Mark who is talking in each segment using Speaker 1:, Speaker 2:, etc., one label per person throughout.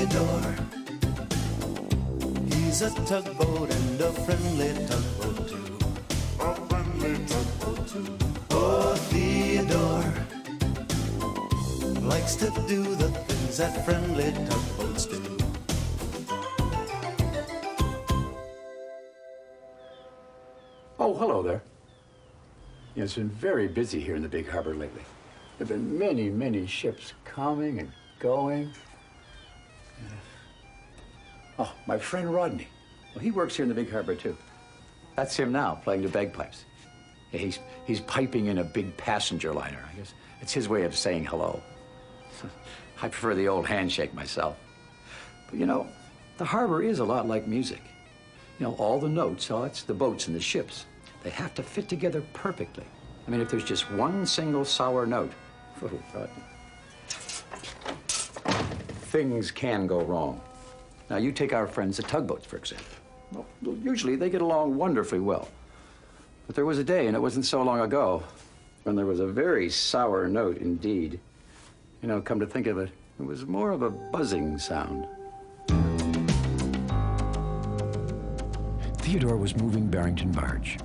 Speaker 1: Theodore. He's a tugboat and a friendly tugboat too. A friendly tugboat too. Oh, Theodore likes to do the things that friendly tugboats do.
Speaker 2: Oh, hello there. Yeah, it's been very busy here in the big harbor lately. There have been many, many ships coming and going. Oh, my friend Rodney. Well, he works here in the big harbor, too. That's him now, playing the bagpipes. Yeah, he's piping in a big passenger liner. I guess it's his way of saying hello. I prefer the old handshake myself. But, you know, the harbor is a lot like music. You know, all the notes, it's the boats and the ships. They have to fit together perfectly. I mean, if there's just one single sour note, things can go wrong. Now, you take our friends, the tugboats, for example. Well, usually they get along wonderfully well. But there was a day, and it wasn't so long ago, when there was a very sour note indeed. You know, come to think of it, it was more of a buzzing sound.
Speaker 3: Theodore was moving Barrington barge.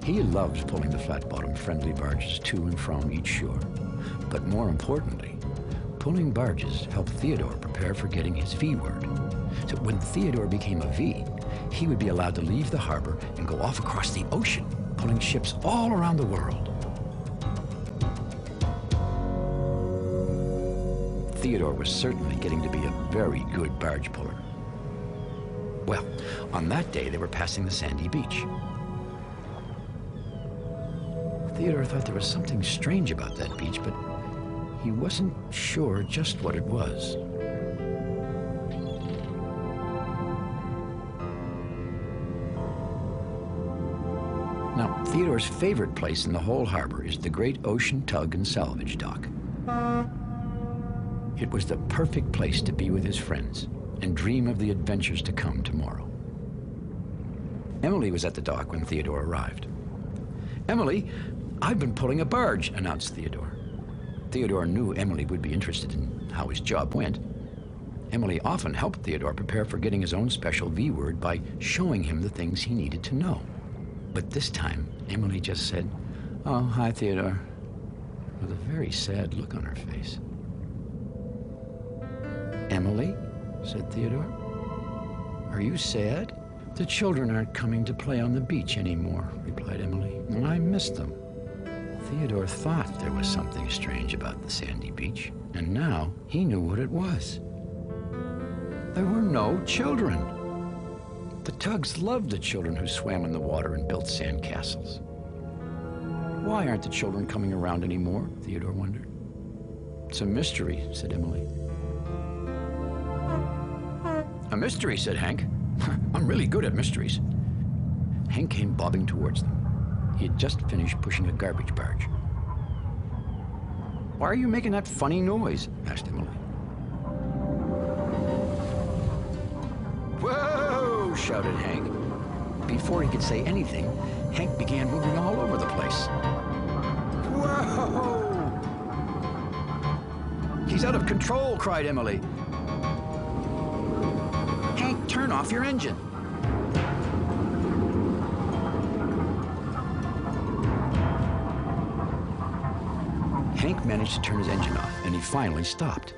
Speaker 3: He loved pulling the flat-bottomed friendly barges to and from each shore. But more importantly, pulling barges helped Theodore prepare for getting his V word. So when Theodore became a V, he would be allowed to leave the harbor and go off across the ocean, pulling ships all around the world. Theodore was certainly getting to be a very good barge puller. Well, on that day, they were passing the sandy beach. Theodore thought there was something strange about that beach, but he wasn't sure just what it was. Now, Theodore's favorite place in the whole harbor is the great ocean tug and salvage dock. It was the perfect place to be with his friends and dream of the adventures to come tomorrow. Emily was at the dock when Theodore arrived. "Emily, I've been pulling a barge," announced Theodore. Theodore knew Emily would be interested in how his job went. Emily often helped Theodore prepare for getting his own special V word by showing him the things he needed to know. But this time, Emily just said, "Oh, hi, Theodore," with a very sad look on her face. "Emily," said Theodore, "are you sad?" "The children aren't coming to play on the beach anymore," replied Emily. "I miss them." Theodore thought there was something strange about the sandy beach, and now he knew what it was. There were no children. The tugs loved the children who swam in the water and built sand castles. Why aren't the children coming around anymore? Theodore wondered. "It's a mystery," said Emily. "A mystery," said Hank. "I'm really good at mysteries." Hank came bobbing towards them. He had just finished pushing a garbage barge. "Why are you making that funny noise?" asked Emily. "Whoa!" shouted Hank. Before he could say anything, Hank began moving all over the place. "Whoa! He's out of control!" cried Emily. "Hank, turn off your engine." Hank managed to turn his engine off, and he finally stopped.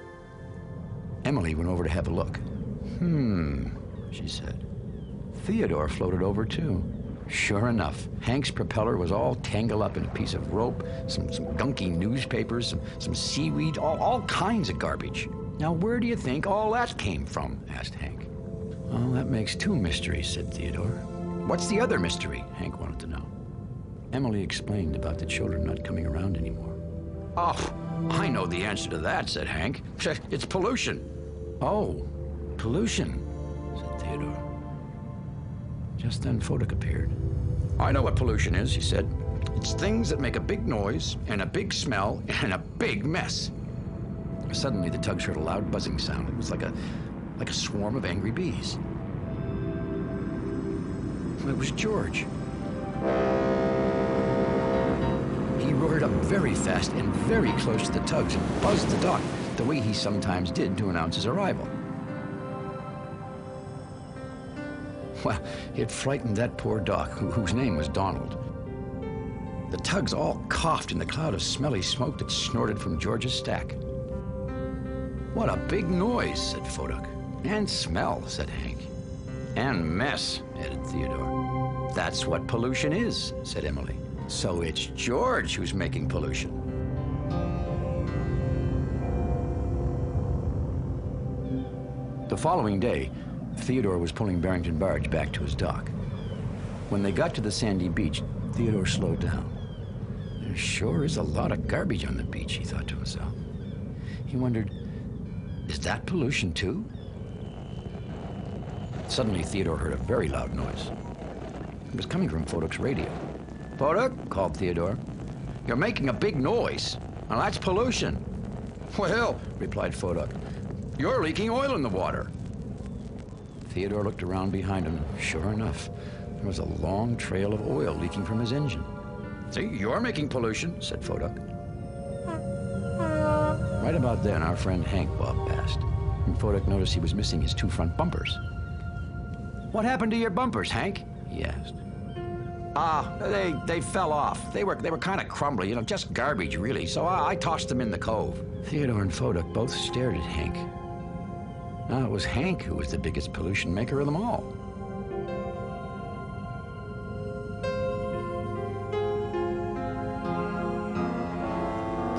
Speaker 3: Emily went over to have a look. She said. Theodore floated over, too. Sure enough, Hank's propeller was all tangled up in a piece of rope, some gunky newspapers, some seaweed, all kinds of garbage. "Now, where do you think all that came from?" asked Hank. "Well, that makes two mysteries," said Theodore. "What's the other mystery?" Hank wanted to know. Emily explained about the children not coming around anymore. "Oh, I know the answer to that," said Hank. "It's pollution." "Oh, pollution," said Theodore. Just then Fodak appeared. "I know what pollution is," he said. "It's things that make a big noise and a big smell and a big mess." Suddenly the tugs heard a loud buzzing sound. It was like a swarm of angry bees. It was George. He roared up very fast and very close to the tugs and buzzed the dock, the way he sometimes did to announce his arrival. Well, it frightened that poor Doc, whose name was Donald. The tugs all coughed in the cloud of smelly smoke that snorted from George's stack. What a big noise, said Foduck. And smell, said Hank. And mess, added Theodore. That's what pollution is, said Emily. So it's George who's making pollution. The following day, Theodore was pulling Barrington Barge back to his dock. When they got to the sandy beach, Theodore slowed down. There sure is a lot of garbage on the beach, he thought to himself. He wondered, is that pollution too? Suddenly, Theodore heard a very loud noise. It was coming from Foduck's radio. Foduck, called Theodore, you're making a big noise. Now that's pollution. Well, replied Foduck, you're leaking oil in the water. Theodore looked around behind him. Sure enough, there was a long trail of oil leaking from his engine. See, you're making pollution, said Foduck. Right about then, our friend Hank bobbed past, and Foduck noticed he was missing his two front bumpers. What happened to your bumpers, Hank? He asked. They fell off. They were kind of crumbly, just garbage, really, so I tossed them in the cove. Theodore and Foduck both stared at Hank. Now, it was Hank who was the biggest pollution maker of them all.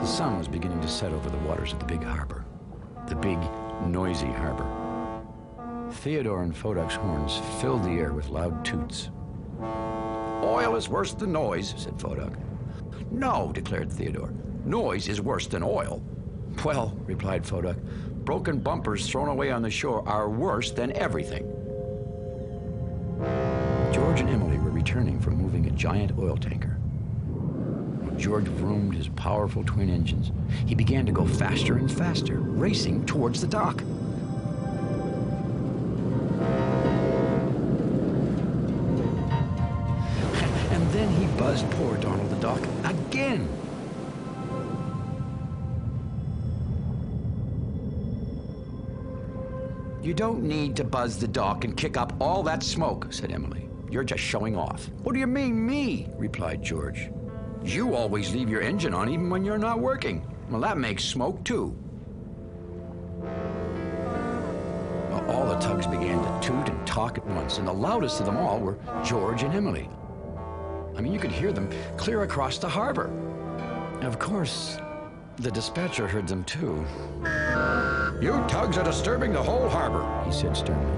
Speaker 3: The sun was beginning to set over the waters of the big harbor. The big, noisy harbor. Theodore and Foduck's horns filled the air with loud toots. Oil is worse than noise, said Foduck. No, declared Theodore. Noise is worse than oil. Well, replied Foduck, broken bumpers thrown away on the shore are worse than everything. George and Emily were returning from moving a giant oil tanker. George vroomed his powerful twin engines. He began to go faster and faster, racing towards the dock. And then he buzzed poor Donald the dock again. You don't need to buzz the dock and kick up all that smoke, said Emily. You're just showing off. What do you mean, me? Replied George. You always leave your engine on even when you're not working. Well, that makes smoke, too. Well, all the tugs began to toot and talk at once, and the loudest of them all were George and Emily. I mean, you could hear them clear across the harbor. Of course, the dispatcher heard them, too. You tugs are disturbing the whole harbor, he said sternly.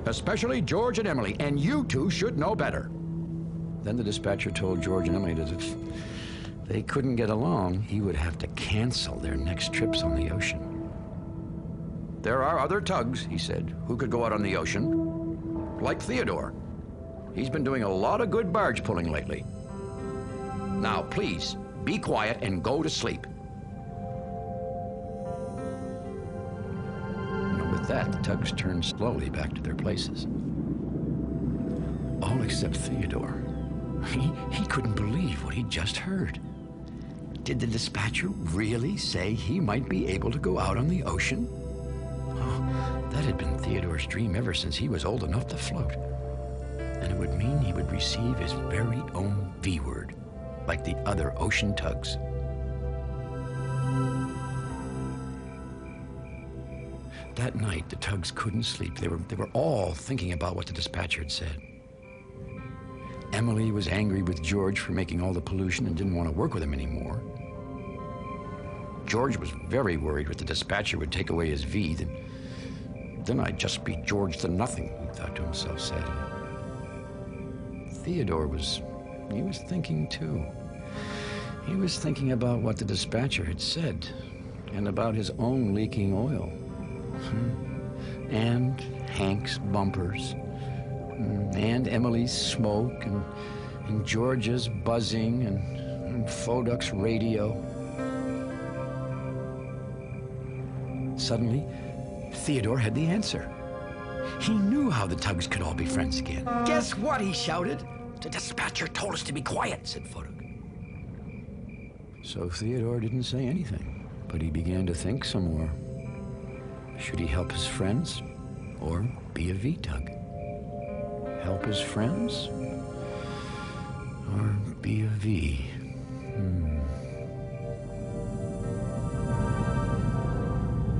Speaker 3: Especially George and Emily, and you two should know better. Then the dispatcher told George and Emily that if they couldn't get along, he would have to cancel their next trips on the ocean. There are other tugs, he said, who could go out on the ocean, like Theodore. He's been doing a lot of good barge pulling lately. Now, please, be quiet and go to sleep. And with that, the tugs turned slowly back to their places. All except Theodore. He couldn't believe what he'd just heard. Did the dispatcher really say he might be able to go out on the ocean? Oh, that had been Theodore's dream ever since he was old enough to float. And it would mean he would receive his very own V-word, like the other ocean tugs. That night, the tugs couldn't sleep. They were all thinking about what the dispatcher had said. Emily was angry with George for making all the pollution and didn't want to work with him anymore. George was very worried that the dispatcher would take away his V. Then I'd just be George to nothing, he thought to himself sadly. Theodore was thinking too. He was thinking about what the dispatcher had said and about his own leaking oil. And Hank's bumpers. And Emily's smoke, and George's buzzing, and Foduck's radio. Suddenly, Theodore had the answer. He knew how the tugs could all be friends again. Guess what, he shouted. The dispatcher told us to be quiet, said Foduck. So Theodore didn't say anything, but he began to think some more. Should he help his friends or be a V-tug? Help his friends? Or be a V?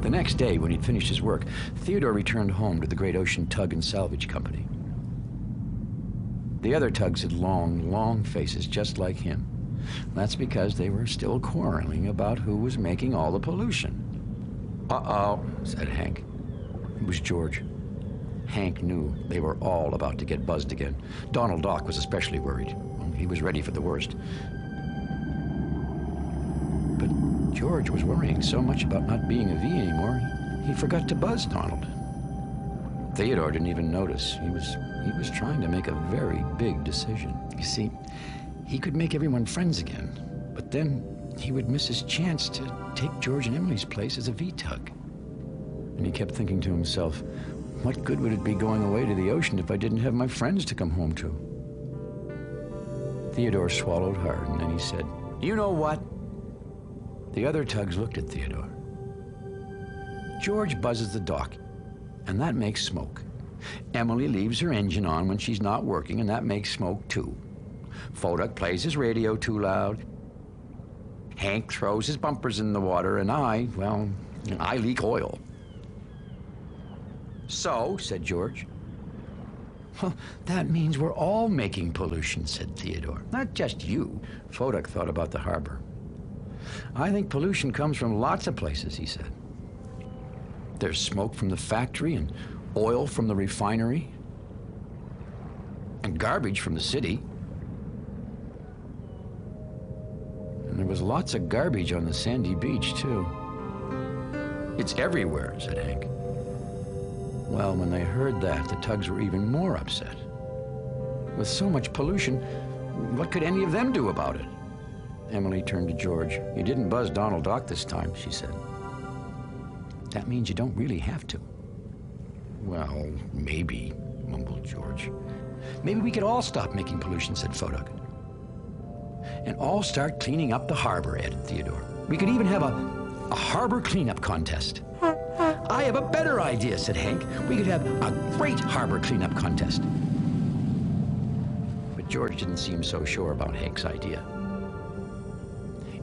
Speaker 3: The next day, when he'd finished his work, Theodore returned home to the Great Ocean Tug and Salvage Company. The other tugs had long, long faces just like him. That's because they were still quarreling about who was making all the pollution. Uh-oh, said Hank. It was George. Hank knew they were all about to get buzzed again. Donald Dock was especially worried. Well, he was ready for the worst. But George was worrying so much about not being a V anymore, he forgot to buzz Donald. Theodore didn't even notice. He was trying to make a very big decision. You see, he could make everyone friends again, but then he would miss his chance to take George and Emily's place as a V-tug. And he kept thinking to himself, what good would it be going away to the ocean if I didn't have my friends to come home to? Theodore swallowed hard, and then he said, you know what? The other tugs looked at Theodore. George buzzes the dock, and that makes smoke. Emily leaves her engine on when she's not working, and that makes smoke too. Foduck plays his radio too loud. Hank throws his bumpers in the water, and I leak oil. So, said George. Well, that means we're all making pollution, said Theodore. Not just you. Foduck thought about the harbor. I think pollution comes from lots of places, he said. There's smoke from the factory and oil from the refinery and garbage from the city. And there was lots of garbage on the sandy beach, too. It's everywhere, said Hank. Well, when they heard that, the tugs were even more upset. With so much pollution, what could any of them do about it? Emily turned to George. You didn't buzz Donald Dock this time, she said. That means you don't really have to. Well, maybe, mumbled George. Maybe we could all stop making pollution, said Foduck. And all start cleaning up the harbor, added Theodore. We could even have a harbor cleanup contest. I have a better idea, said Hank. We could have a great harbor cleanup contest. But George didn't seem so sure about Hank's idea.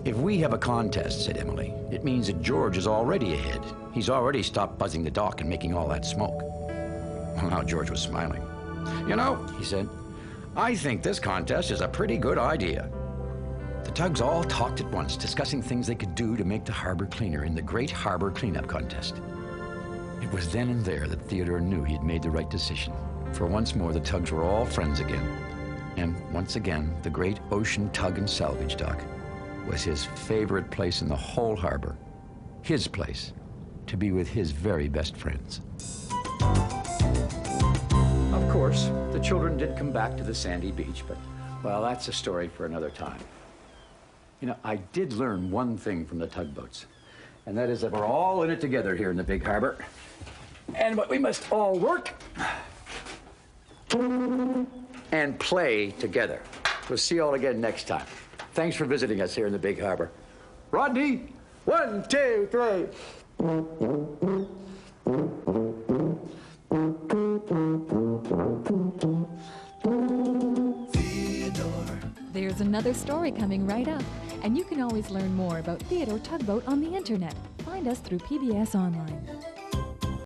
Speaker 3: If we have a contest, said Emily, it means that George is already ahead. He's already stopped buzzing the dock and making all that smoke. Well, now George was smiling. You know, he said, I think this contest is a pretty good idea. The tugs all talked at once, discussing things they could do to make the harbor cleaner in the Great Harbor Cleanup Contest. It was then and there that Theodore knew he had made the right decision. For once more, the tugs were all friends again. And once again, the Great Ocean Tug and Salvage Dock was his favorite place in the whole harbor. His place to be with his very best friends. Of course, the children did come back to the sandy beach, but, well, that's a story for another time. You know, I did learn one thing from the tugboats, and that is that we're all in it together here in the big harbor. And we must all work and play together. We'll see you all again next time. Thanks for visiting us here in the big harbor. Rodney, 1, 2, 3.
Speaker 4: There's another story coming right up, and you can always learn more about Theodore Tugboat on the internet. Find us through PBS Online.